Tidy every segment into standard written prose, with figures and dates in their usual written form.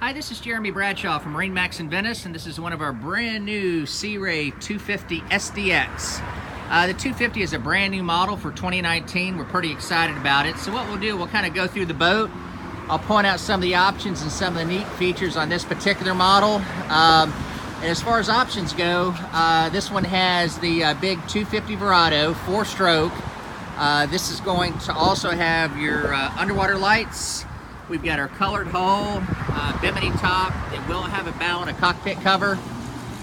Hi, this is Jeremy Bradshaw from MarineMax in Venice, and this is one of our brand new Sea Ray 250 SDX. The 250 is a brand new model for 2019. We're pretty excited about it. So what we'll do, we'll kind of go through the boat. I'll point out some of the options and some of the neat features on this particular model. And as far as options go, this one has the big 250 Verado 4-stroke. This is going to also have your underwater lights. We've got our colored hull, bimini top. It will have a bow and a cockpit cover.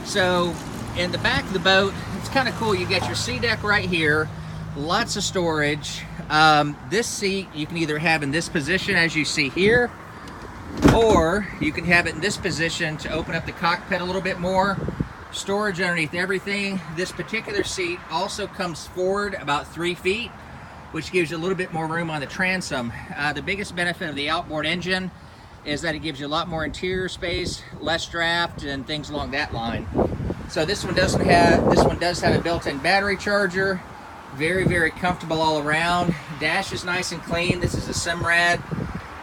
So in the back of the boat, it's kind of cool. You got your sea deck right here, lots of storage. This seat you can either have in this position as you see here, or you can have it in this position to open up the cockpit a little bit more. Storage underneath everything. This particular seat also comes forward about 3 feet, which gives you a little bit more room on the transom. The biggest benefit of the outboard engine is that it gives you a lot more interior space, less draft, and things along that line. So this one does have a built-in battery charger. Very, very comfortable all around. Dash is nice and clean. This is a Simrad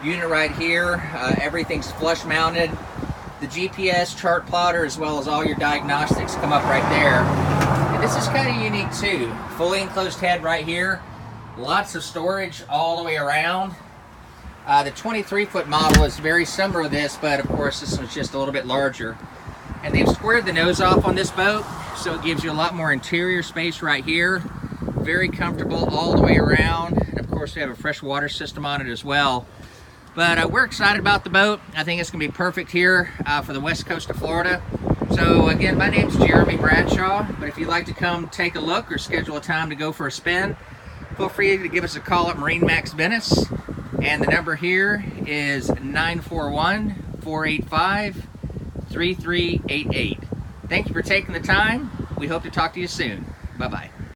unit right here. Everything's flush mounted. The GPS chart plotter as well as all your diagnostics come up right there. And this is kind of unique too. Fully enclosed head right here. Lots of storage all the way around. The 23-foot model is very similar to this, but of course this one's just a little bit larger. And they've squared the nose off on this boat, so it gives you a lot more interior space right here. Very comfortable all the way around. And of course we have a fresh water system on it as well. But we're excited about the boat. I think it's going to be perfect here for the west coast of Florida. So again, my name's Jeremy Bradshaw, but if you'd like to come take a look or schedule a time to go for a spin, feel free to give us a call at MarineMax Venice, and the number here is 941-485-3388. Thank you for taking the time. We hope to talk to you soon. Bye-bye.